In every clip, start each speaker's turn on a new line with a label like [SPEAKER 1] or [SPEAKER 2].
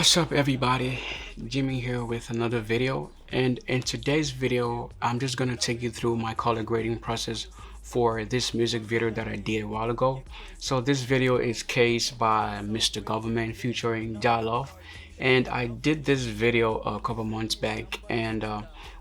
[SPEAKER 1] What's up everybody, Jimmy here with another video, and in today's video I'm just gonna take you through my color grading process for this music video that I did a while ago. So this video is Case by Mr. Government featuring Jalof, and I did this video a couple months back, and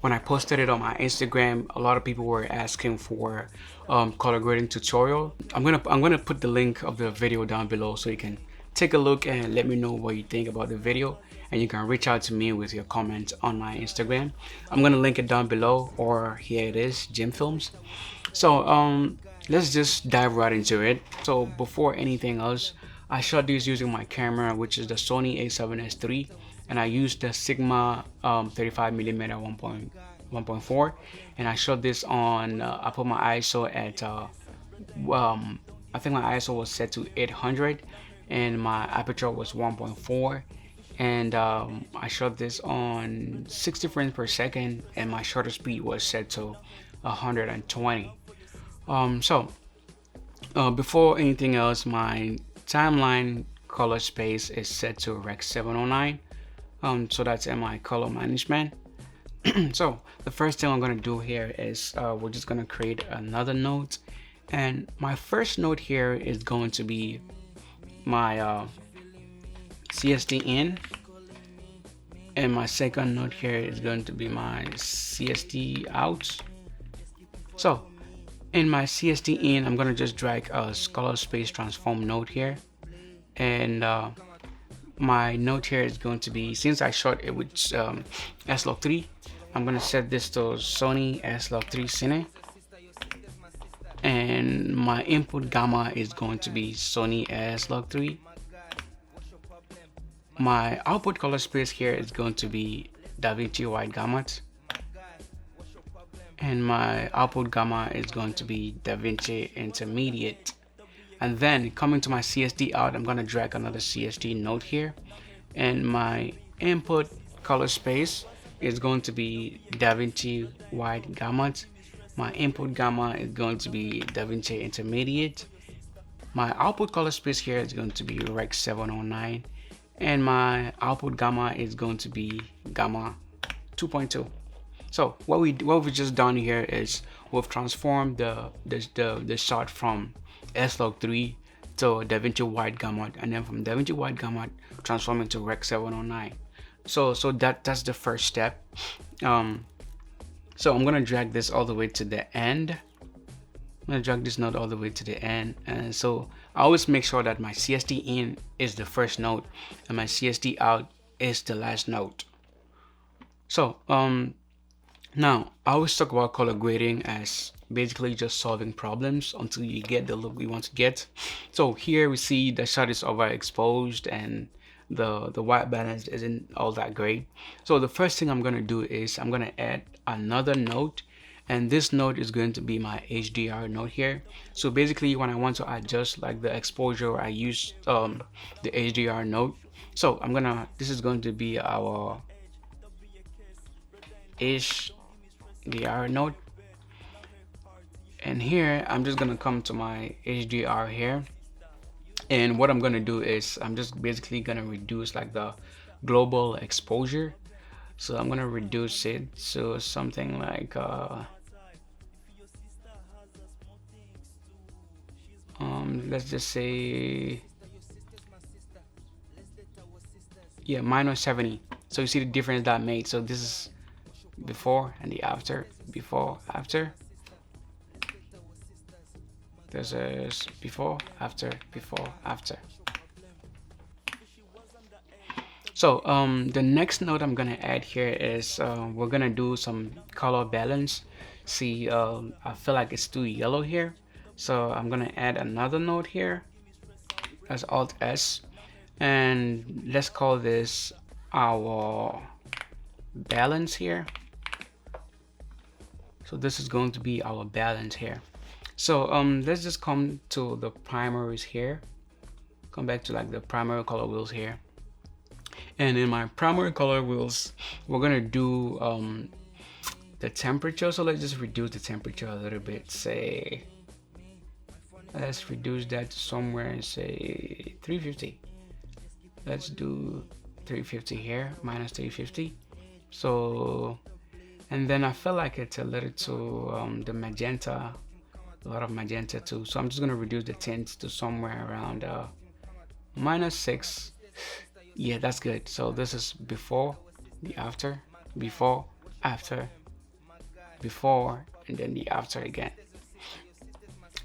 [SPEAKER 1] when I posted it on my Instagram, a lot of people were asking for color grading tutorial. I'm gonna put the link of the video down below so you can take a look and let me know what you think about the video, and you can reach out to me with your comments on my Instagram. I'm gonna link it down below, or here it is, Jim Films. So let's just dive right into it. So before anything else, I shot these using my camera, which is the Sony a7S III, and I used the Sigma 35mm 1.4, and I shot this on I put my ISO at I think my ISO was set to 800 and my aperture was 1.4, and I shot this on 60 frames per second, and my shutter speed was set to 120. Before anything else, my timeline color space is set to Rec 709. So that's in my color management. So the first thing I'm gonna do here is we're just gonna create another node, and my first node here is going to be my CST in, and my second node here is going to be my CST out. So in my CST in, I'm gonna just drag a color space transform node here, and my node here is going to be, since I shot it with S-Log3, I'm gonna set this to Sony S-Log3 Cine, and my input gamma is going to be Sony S-Log3. My output color space here is going to be DaVinci Wide Gamut, and my output gamma is going to be DaVinci Intermediate. And then coming to my CST out, I'm going to drag another CST node here, and my input color space is going to be DaVinci Wide Gamut. My input gamma is going to be DaVinci Intermediate. My output color space here is going to be Rec 709, and my output gamma is going to be gamma 2.2. So what we've just done here is we've transformed the shot from S-Log3 to DaVinci Wide Gamut, and then from DaVinci Wide Gamut transform it to Rec 709. So that's the first step. So I'm gonna drag this all the way to the end. I'm gonna drag this node all the way to the end, and so I always make sure that my CST in is the first node and my CST out is the last node. So now I always talk about color grading as basically just solving problems until you get the look we want to get. So here we see the shot is overexposed and the white balance isn't all that great. So the first thing I'm gonna do is I'm gonna add another node, and this node is going to be my HDR node here. So basically when I want to adjust like the exposure, I use the HDR node. So this is going to be our HDR node, and here I'm just gonna come to my HDR here, and what I'm gonna do is I'm just basically gonna reduce like the global exposure. So I'm gonna reduce it so something like let's just say, yeah, minus 70. So you see the difference that made. So this is before and the after, before, after. This is before, after, before, after. So the next node I'm gonna add here is we're gonna do some color balance. See, I feel like it's too yellow here, so I'm gonna add another node here. That's Alt S, and let's call this our balance here. So this is going to be our balance here. So let's just come to the primaries here, come back to like the primary color wheels here, and in my primary color wheels we're gonna do the temperature. So let's just reduce the temperature a little bit. Say let's reduce that to somewhere and say 350. Let's do 350 here, minus 350. So, and then I feel like it's a little too the magenta, a lot of magenta too. So I'm just gonna reduce the tints to somewhere around -6. Yeah, that's good. So this is before, the after, before, after, before, and then the after again.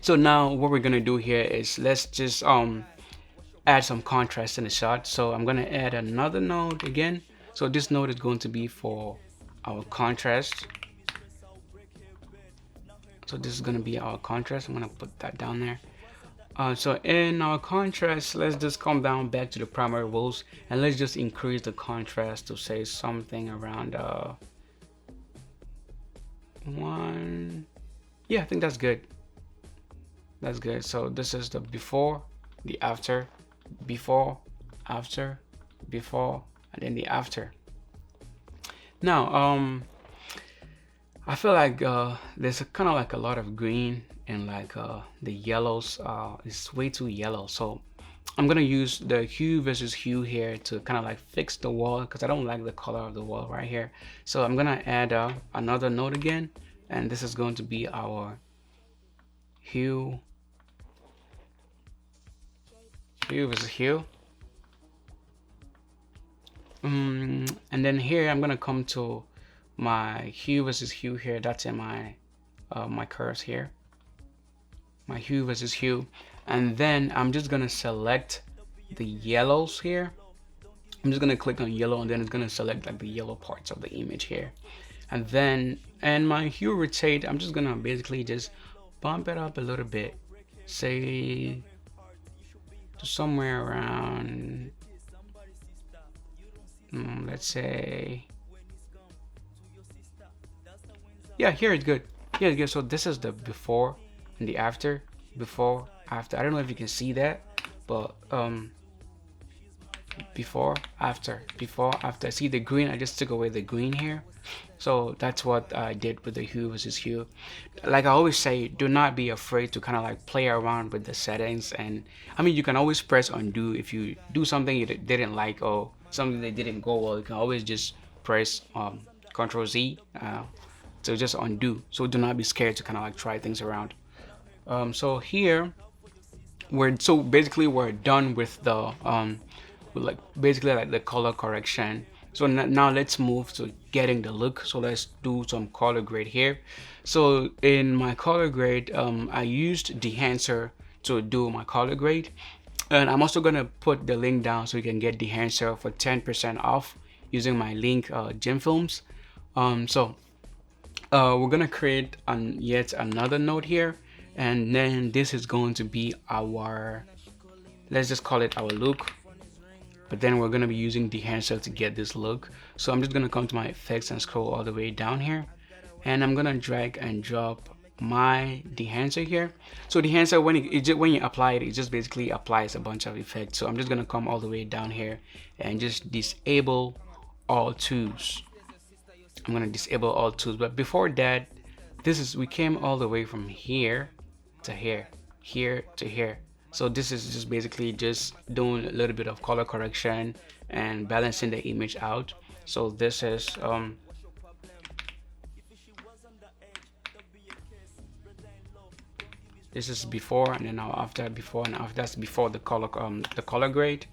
[SPEAKER 1] So now what we're gonna do here is let's just add some contrast in the shot. So I'm gonna add another node again. So this node is going to be for our contrast. So this is gonna be our contrast. I'm gonna put that down there. So in our contrast, let's just come down back to the primary rules and let's just increase the contrast to say something around 1. Yeah, I think that's good. That's good. So this is the before, the after, before, after, before, and then the after. Now, I feel like there's kind of like a lot of green and like the yellows is way too yellow. So I'm gonna use the hue versus hue here to kind of like fix the wall because I don't like the color of the wall right here. So I'm gonna add another node again, and this is going to be our hue versus hue. And then here I'm gonna come to my hue versus hue here. That's in my my curves here, my hue versus hue, and then I'm just gonna select the yellows here. I'm just gonna click on yellow, and then it's gonna select like the yellow parts of the image here, and then and my hue rotate, I'm just gonna basically just bump it up a little bit, say to somewhere around let's say, yeah, here it's good. Here it's good. So this is the before and the after, before, after. I don't know if you can see that, but before, after, before, after. See the green? I just took away the green here. So that's what I did with the hue versus hue. Like I always say, do not be afraid to kind of like play around with the settings. And I mean, you can always press undo if you do something you didn't like or something that didn't go well. You can always just press Control Z to just undo. So do not be scared to kind of like try things around. So here so basically we're done with the like basically like the color correction. So now let's move to getting the look. So let's do some color grade here. So in my color grade, I used Dehancer to do my color grade, and I'm also gonna put the link down so you can get Dehancer for 10% off using my link Gem Films. So we're gonna create yet another node here, and then this is going to be our, let's just call it our look, but then we're going to be using Dehancer to get this look. So I'm just going to come to my effects and scroll all the way down here, and I'm going to drag and drop my Dehancer here. So Dehancer, when you apply it, it just basically applies a bunch of effects. So I'm just going to come all the way down here and just disable all tools. I'm going to disable all tools, but before that, we came all the way from here to here, here to here. So this is just basically just doing a little bit of color correction and balancing the image out. So this is before, and then now after, before and after. That's before the color grade.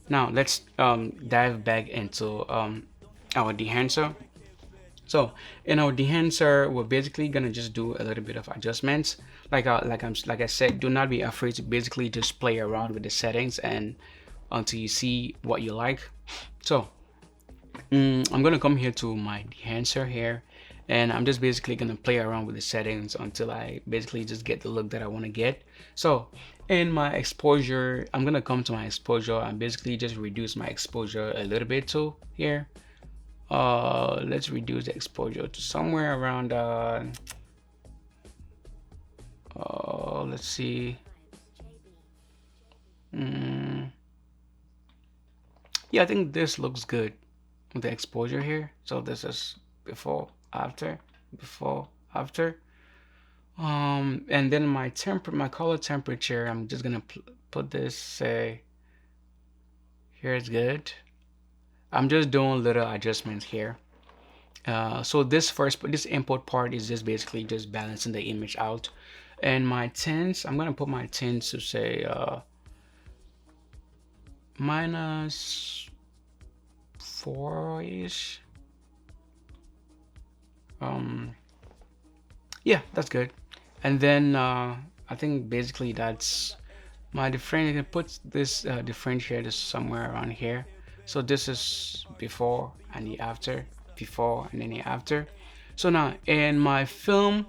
[SPEAKER 1] Now let's dive back into our Dehancer. So in our Dehancer, we're basically gonna just do a little bit of adjustments. Like I said, do not be afraid to basically just play around with the settings and until you see what you like. So I'm gonna come here to my Dehancer here, and I'm just basically gonna play around with the settings until I basically just get the look that I want to get. So in my exposure, I'm gonna come to my exposure and basically just reduce my exposure a little bit too here. Let's reduce the exposure to somewhere around let's see, yeah, I think this looks good with the exposure here. So this is before, after, before, after. And then my color temperature, I'm just gonna put this, say here is good. I'm just doing little adjustments here. So this input part is just basically just balancing the image out. And my tints, I'm gonna put my tints to say -4-ish. Um, yeah, that's good. And then I think basically that's my differentiator. Put this differentiator somewhere around here. So this is before and the after, before and then the after. So now in my film,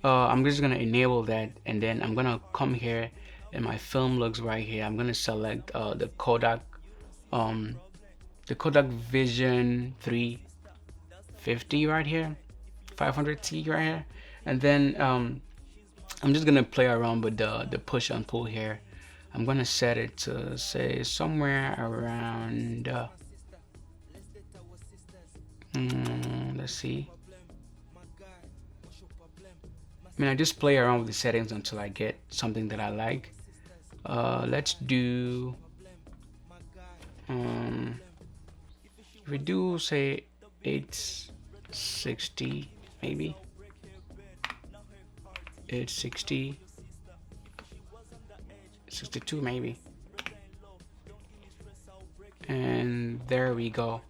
[SPEAKER 1] I'm just gonna enable that, and then I'm gonna come here, and my film looks right here. I'm gonna select um, the Kodak Vision 350 right here, 500T right here, and then I'm just gonna play around with the push and pull here. I'm gonna set it to say somewhere around. Let's see. I mean, I just play around with the settings until I get something that I like. Let's do. Um, if we do say 860, maybe 860, 62, maybe, and there we go.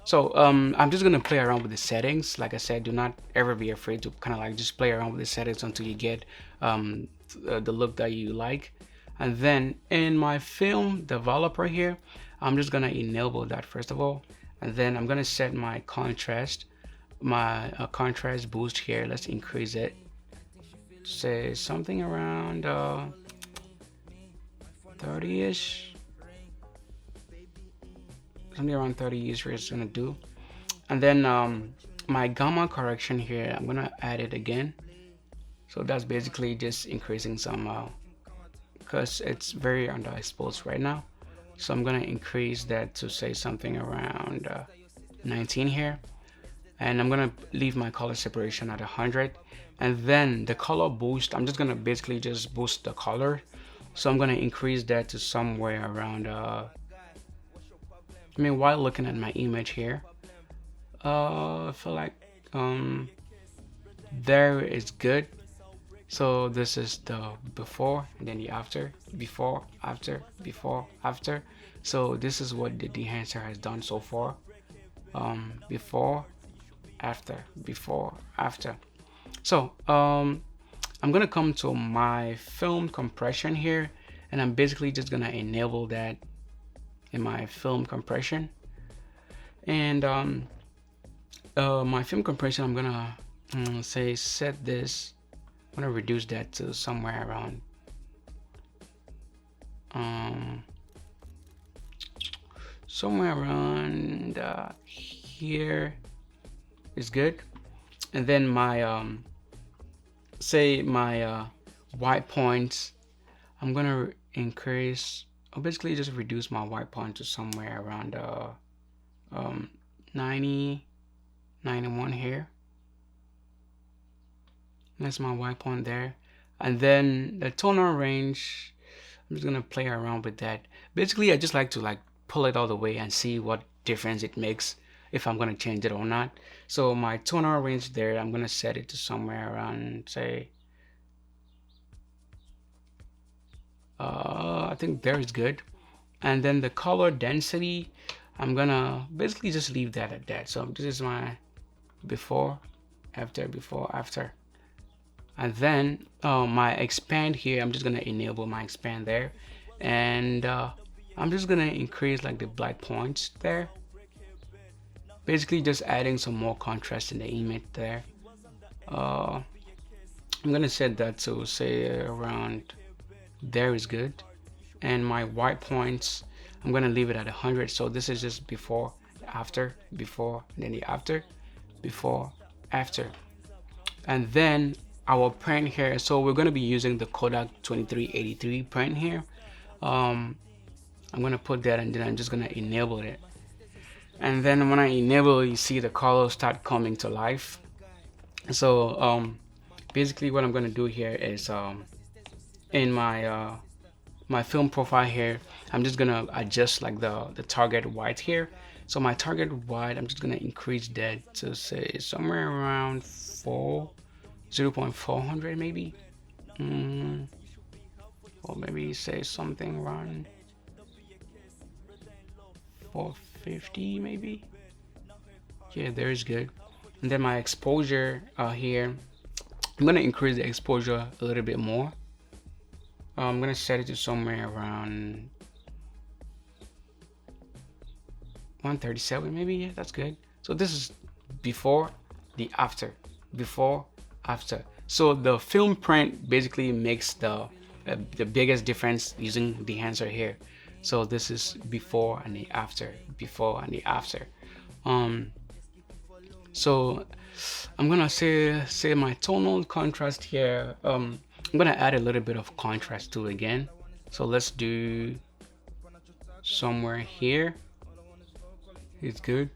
[SPEAKER 1] So I'm just gonna play around with the settings. Like I said, do not ever be afraid to kind of like just play around with the settings until you get the look that you like. And then in my film developer here, I'm just gonna enable that first of all, and then I'm gonna set my contrast, my contrast boost here. Let's increase it. Say something around 30-ish. Something around 30 is what it's gonna do. And then my gamma correction here, I'm gonna add it again. So that's basically just increasing some because it's very underexposed right now. So I'm gonna increase that to say something around 19 here, and I'm gonna leave my color separation at 100. And then the color boost, I'm just gonna basically just boost the color. So I'm gonna increase that to somewhere around I mean, while looking at my image here, I feel like there is good. So this is the before and then the after, before, after, before, after. So this is what the Dehancer has done so far. Before, after, before, after. So I'm gonna come to my film compression here, and I'm basically just gonna enable that in my film compression. And my film compression, I'm gonna say set this. I'm gonna reduce that to somewhere around here is good. And then my say my white points, I'm gonna increase. I'll basically just reduce my white point to somewhere around 90, 91 here. That's my white point there. And then the tonal range, I'm just gonna play around with that. Basically, I just like to pull it all the way and see what difference it makes if I'm gonna change it or not. So my tonal range there, I'm gonna set it to somewhere around, say, I think there is good. And then the color density, I'm gonna basically just leave that at that. So this is my before, after. And then my expand here, I'm just gonna enable my expand there, and I'm just gonna increase like the black points there, basically just adding some more contrast in the image there. I'm gonna set that to say around there is good, and my white points, I'm gonna leave it at 100. So this is just before, after, before, and then the after, before, after. And then our print here, so we're going to be using the Kodak 2383 print here. I'm going to put that, and then I'm just going to enable it. And then when I enable, you see the colors start coming to life. So basically what I'm going to do here is in my my film profile here, I'm just going to adjust like the target white here. So my target wide, I'm just gonna increase that to say somewhere around 0.400 maybe. mm, or maybe say something around 450 maybe. Yeah, there is good. And then my exposure here, I'm gonna increase the exposure a little bit more. I'm gonna set it to somewhere around 137 maybe. Yeah, that's good. So this is before, the after, before, after. So the film print basically makes the biggest difference using Dehancer here. So this is before and the after, before and the after. um so I'm gonna say my tonal contrast here. I'm gonna add a little bit of contrast to it again. So let's do somewhere here. It's good.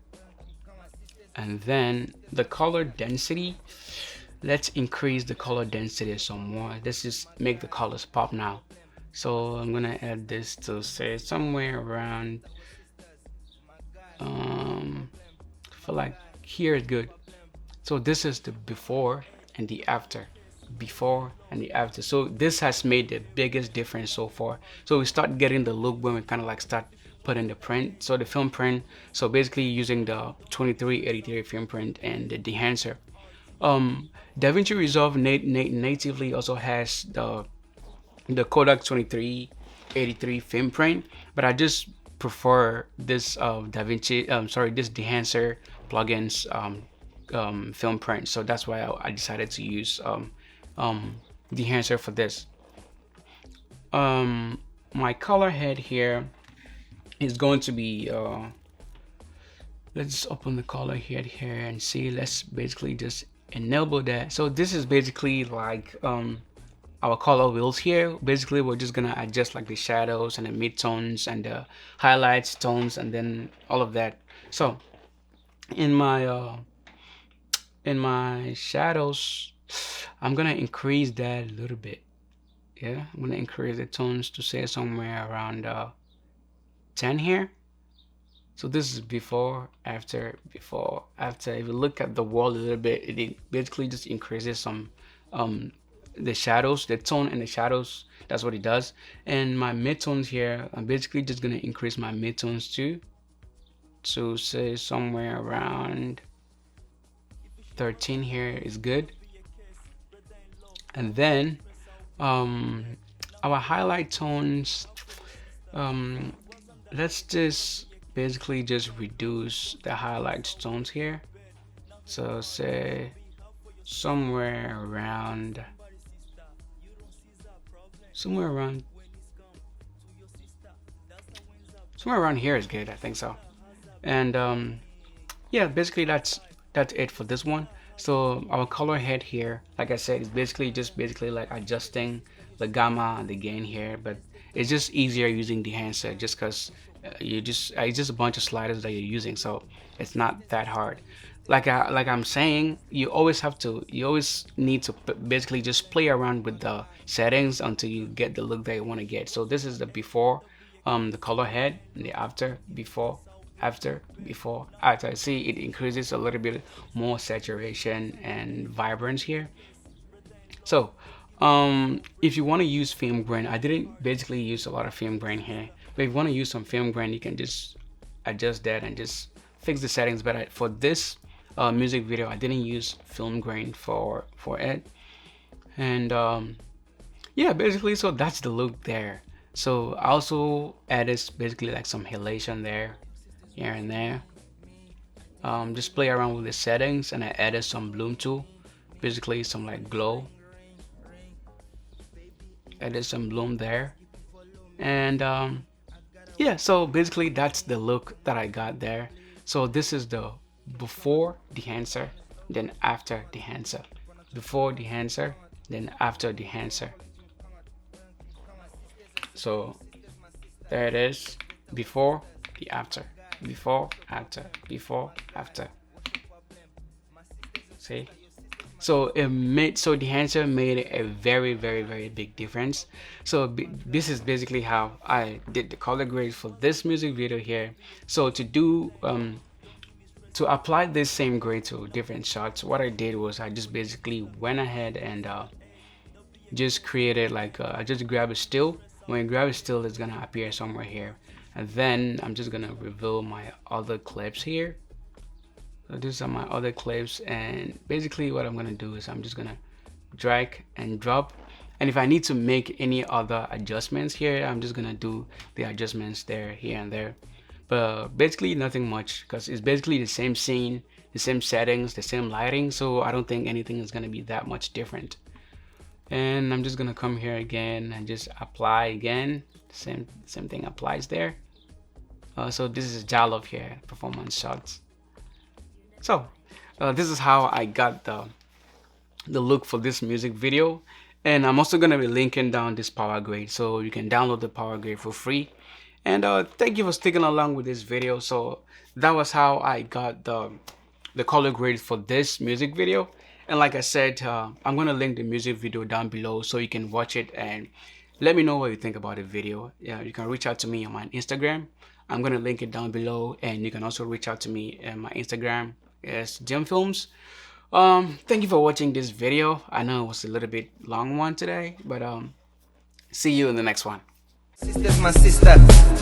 [SPEAKER 1] And then the color density, let's increase the color density some more. Let's just make the colors pop now. So I'm gonna add this to say somewhere around I feel like here is good. So this is the before and the after, before and the after. So this has made the biggest difference so far. So we start getting the look when we kind of like start putting the print. So the film print, so basically using the 2383 film print and the Dehancer. DaVinci Resolve natively also has the Kodak 2383 film print, but I just prefer this DaVinci, sorry, this Dehancer plugins film print. So that's why I decided to use Dehancer for this. My color head here is going to be let's open the color head here and see. Let's basically just enable that. So this is basically like our color wheels here. Basically we're just gonna adjust like the shadows and the midtones and the highlights, tones, and then all of that. So in my shadows, I'm gonna increase that a little bit. Yeah, I'm gonna increase the tones to say somewhere around 10 here. So this is before, after, before, after. If you look at the wall a little bit, it basically just increases some the shadows, the tone and the shadows. That's what it does. And my midtones here, I'm basically just gonna increase my midtones too, to say somewhere around 13 here is good. And then our highlight tones, let's just basically just reduce the highlight tones here. So say somewhere around somewhere around somewhere around here is good, I think so. And yeah, basically that's it for this one. So our color head here, like I said, is basically like adjusting the gamma and the gain here, but it's just easier using the handset just because it's just a bunch of sliders that you're using, so it's not that hard. Like I'm saying, you always need to basically just play around with the settings until you get the look that you want to get. So this is the before, the color head, and the after, before, after, before, after. See, it increases a little bit more saturation and vibrance here. So if you want to use film grain, I didn't basically use a lot of film grain here, but if you want to use some film grain, you can just adjust that and just fix the settings. But for this music video, I didn't use film grain for it. And yeah, basically, so that's the look there. So I also added basically like some halation there, here and there. Just play around with the settings, and I added some bloom too, basically some like glow. Added some bloom there. And yeah, so basically that's the look that I got there. So this is the before Dehancer, then after Dehancer, before Dehancer, then after Dehancer. So there it is, before, the after, before, after, before, after. See? So Dehancer made a very big difference. So this is basically how I did the color grade for this music video here. So to apply this same grade to different shots, what I did was I just basically went ahead and just created like I just grab a still. When you grab a still, it's gonna appear somewhere here, and then I'm just gonna reveal my other clips here. So these are my other clips, and basically what I'm gonna do is I'm just gonna drag and drop, and if I need to make any other adjustments here, I'm just gonna do the adjustments there, here and there, but basically nothing much, because it's basically the same scene, the same settings, the same lighting, so I don't think anything is gonna be that much different. And I'm just gonna come here again and just apply again. Same thing applies there. So this is Jalof here, performance shots. So this is how I got the look for this music video, and I'm also gonna be linking down this power grade so you can download the power grade for free. And thank you for sticking along with this video. So that was how I got the color grade for this music video. And like I said, I'm gonna link the music video down below so you can watch it and let me know what you think about the video. Yeah, you can reach out to me on my Instagram. I'm gonna link it down below, and you can also reach out to me on my Instagram. Yes, Jim Films. Thank you for watching this video. I know it was a little bit long one today, but see you in the next one.
[SPEAKER 2] Sisters, my sister,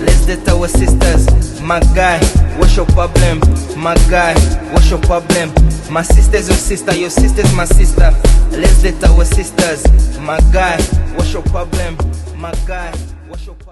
[SPEAKER 2] let's date our sisters. My guy, what's your problem? My guy, what's your problem? My sister's your sister's my sister. Let's date our sisters. My guy, what's your problem? My guy, what's your problem?